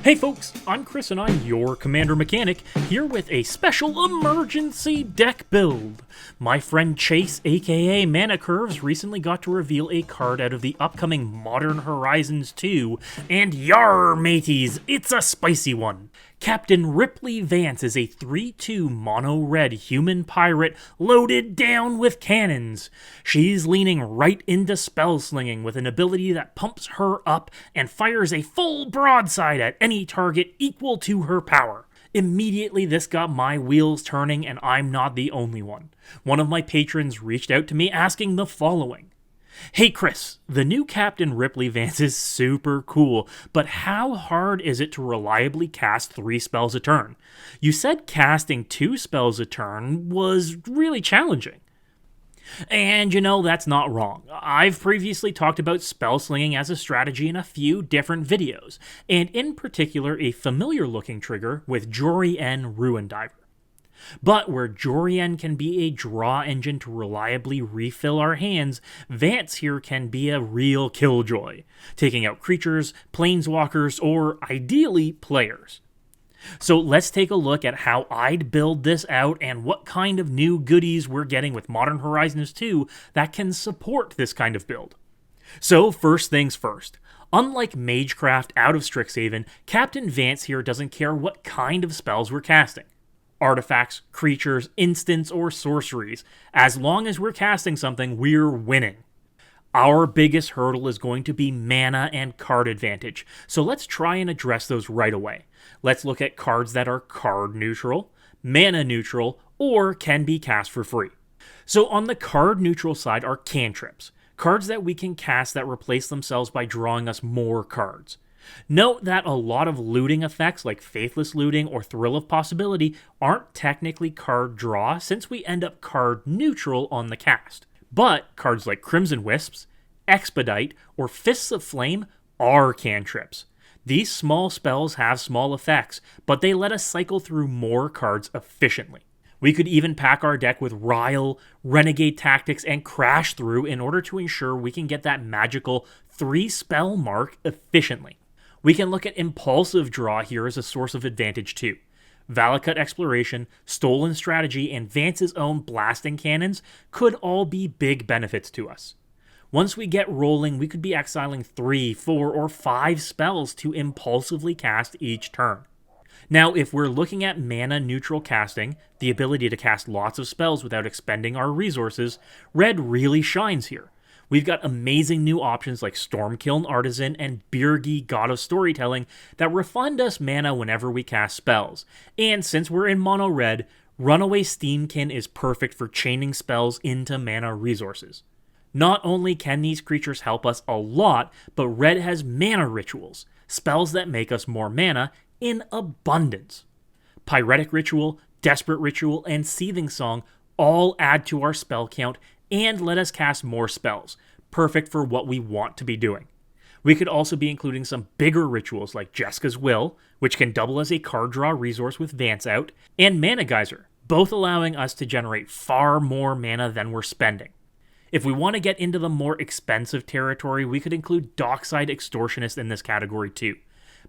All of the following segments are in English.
Hey folks, I'm Chris and I'm your Commander Mechanic, here with a special emergency deck build. My friend Chase, aka Mana Curves, recently got to reveal a card out of the upcoming Modern Horizons 2, and yar mateys, it's a spicy one. Captain Ripley Vance is a 3/2 mono-red human pirate loaded down with cannons. She's leaning right into spell-slinging with an ability that pumps her up and fires a full broadside at any target equal to her power. Immediately this got my wheels turning, and I'm not the only one. One of my patrons reached out to me asking the following. Hey Chris, the new Captain Ripley Vance is super cool, but how hard is it to reliably cast 3 spells a turn? You said casting 2 spells a turn was really challenging. And you know, that's not wrong. I've previously talked about spell slinging as a strategy in a few different videos, and in particular a familiar looking trigger with Jori-En Ruin Diver. But where Jori-En can be a draw engine to reliably refill our hands, Vance here can be a real killjoy, taking out creatures, planeswalkers, or ideally players. So let's take a look at how I'd build this out and what kind of new goodies we're getting with Modern Horizons 2 that can support this kind of build. So first things first. Unlike Magecraft out of Strixhaven, Captain Vance here doesn't care what kind of spells we're casting. Artifacts, creatures, instants, or sorceries. As long as we're casting something, we're winning. Our biggest hurdle is going to be mana and card advantage, so let's try and address those right away. Let's look at cards that are card neutral, mana neutral, or can be cast for free. So on the card neutral side are cantrips, cards that we can cast that replace themselves by drawing us more cards. Note that a lot of looting effects like Faithless Looting or Thrill of Possibility aren't technically card draw since we end up card neutral on the cast. But cards like Crimson Wisps, Expedite, or Fists of Flame are cantrips. These small spells have small effects, but they let us cycle through more cards efficiently. We could even pack our deck with Rile, Renegade Tactics, and Crash Through in order to ensure we can get that magical 3-spell mark efficiently. We can look at Impulsive Draw here as a source of advantage too. Valakut Exploration, Stolen Strategy, and Vance's own Blasting Cannons could all be big benefits to us. Once we get rolling, we could be exiling 3, 4, or 5 spells to impulsively cast each turn. Now, if we're looking at mana neutral casting, the ability to cast lots of spells without expending our resources, red really shines here. We've got amazing new options like Stormkiln Artisan and Birgi God of Storytelling that refund us mana whenever we cast spells. And since we're in mono red, Runaway Steamkin is perfect for chaining spells into mana resources. Not only can these creatures help us a lot, but red has mana rituals, spells that make us more mana in abundance. Pyretic Ritual, Desperate Ritual, and Seething Song all add to our spell count and let us cast more spells, perfect for what we want to be doing. We could also be including some bigger rituals like Jeska's Will, which can double as a card draw resource with Vance out, and Mana Geyser, both allowing us to generate far more mana than we're spending. If we want to get into the more expensive territory, we could include Dockside Extortionist in this category too.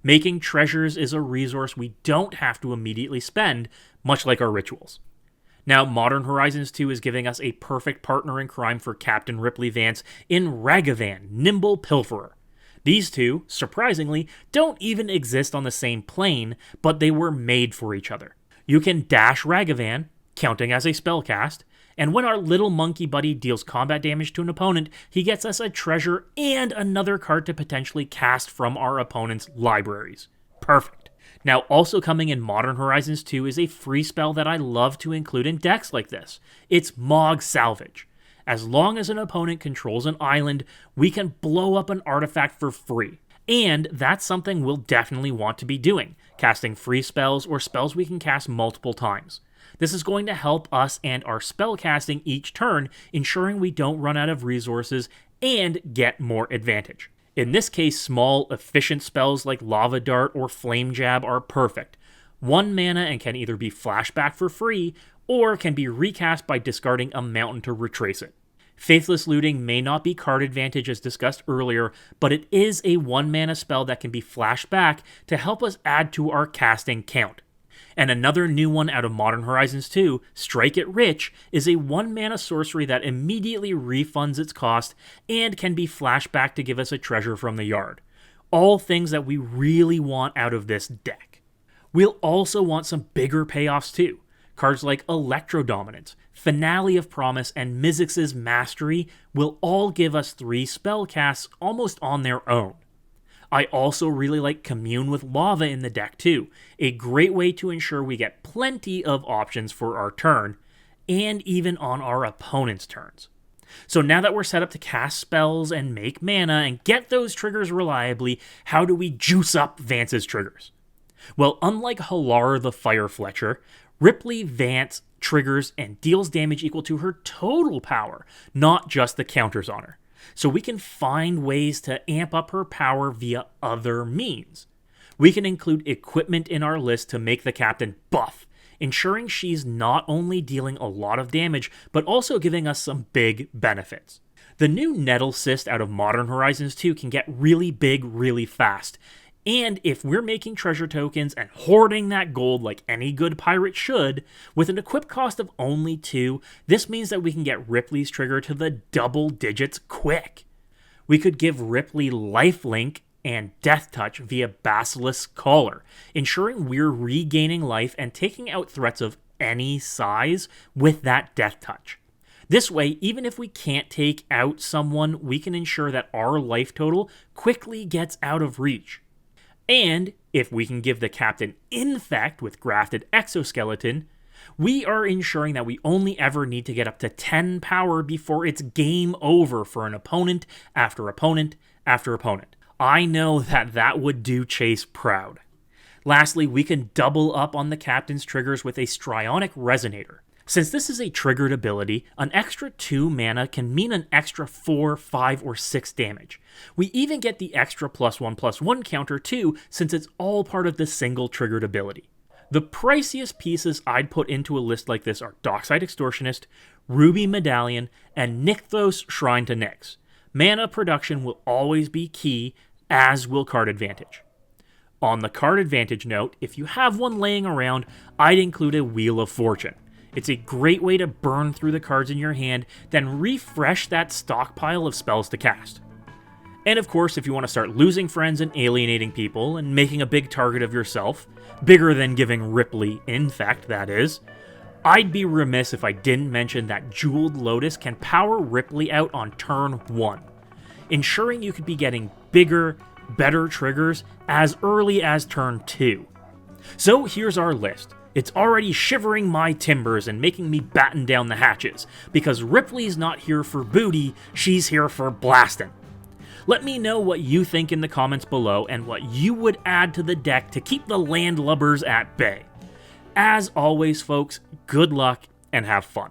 Making treasures is a resource we don't have to immediately spend, much like our rituals. Now, Modern Horizons 2 is giving us a perfect partner in crime for Captain Ripley Vance in Ragavan, Nimble Pilferer. These two, surprisingly, don't even exist on the same plane, but they were made for each other. You can dash Ragavan, counting as a spellcast, and when our little monkey buddy deals combat damage to an opponent, he gets us a treasure and another card to potentially cast from our opponent's libraries. Perfect. Now, also coming in Modern Horizons 2 is a free spell that I love to include in decks like this. It's Mog Salvage. As long as an opponent controls an island, we can blow up an artifact for free. And that's something we'll definitely want to be doing, casting free spells or spells we can cast multiple times. This is going to help us and our spell casting each turn, ensuring we don't run out of resources and get more advantage. In this case, small, efficient spells like Lava Dart or Flame Jab are perfect. 1 mana and can either be flashback for free, or can be recast by discarding a mountain to retrace it. Faithless Looting may not be card advantage as discussed earlier, but it is a 1-mana spell that can be flashed back to help us add to our casting count. And another new one out of Modern Horizons 2, Strike It Rich, is a 1-mana sorcery that immediately refunds its cost and can be flashed back to give us a treasure from the yard. All things that we really want out of this deck. We'll also want some bigger payoffs too. Cards like Electro Dominance, Finale of Promise, and Mizzix's Mastery will all give us 3 spell casts almost on their own. I also really like Commune with Lava in the deck too, a great way to ensure we get plenty of options for our turn, and even on our opponent's turns. So now that we're set up to cast spells and make mana and get those triggers reliably, how do we juice up Vance's triggers? Well, unlike Halar the Fire Fletcher, Ripley Vance triggers and deals damage equal to her total power, not just the counters on her. So we can find ways to amp up her power via other means. We can include equipment in our list to make the captain buff, ensuring she's not only dealing a lot of damage, but also giving us some big benefits. The new Nettle Cyst out of Modern Horizons 2 can get really big really fast, and if we're making treasure tokens and hoarding that gold like any good pirate should, with an equip cost of only 2, this means that we can get Ripley's trigger to the double digits quick. We could give Ripley lifelink and death touch via Basilisk Collar, ensuring we're regaining life and taking out threats of any size with that death touch. This way, even if we can't take out someone, we can ensure that our life total quickly gets out of reach. And if we can give the captain Infect with Grafted Exoskeleton, we are ensuring that we only ever need to get up to 10 power before it's game over for an opponent after opponent after opponent. I know that would do Chase proud. Lastly, we can double up on the captain's triggers with a Strionic Resonator. Since this is a triggered ability, an extra 2 mana can mean an extra 4, 5, or 6 damage. We even get the extra +1/+1 counter too, since it's all part of the single triggered ability. The priciest pieces I'd put into a list like this are Dockside Extortionist, Ruby Medallion, and Nykthos Shrine to Nyx. Mana production will always be key, as will card advantage. On the card advantage note, if you have one laying around, I'd include a Wheel of Fortune. It's a great way to burn through the cards in your hand, then refresh that stockpile of spells to cast. And of course, if you want to start losing friends and alienating people and making a big target of yourself, bigger than giving Ripley Infect, that is, I'd be remiss if I didn't mention that Jeweled Lotus can power Ripley out on turn 1, ensuring you could be getting bigger, better triggers as early as turn 2. So here's our list. It's already shivering my timbers and making me batten down the hatches, because Ripley's not here for booty, she's here for blasting. Let me know what you think in the comments below and what you would add to the deck to keep the landlubbers at bay. As always, folks, good luck and have fun.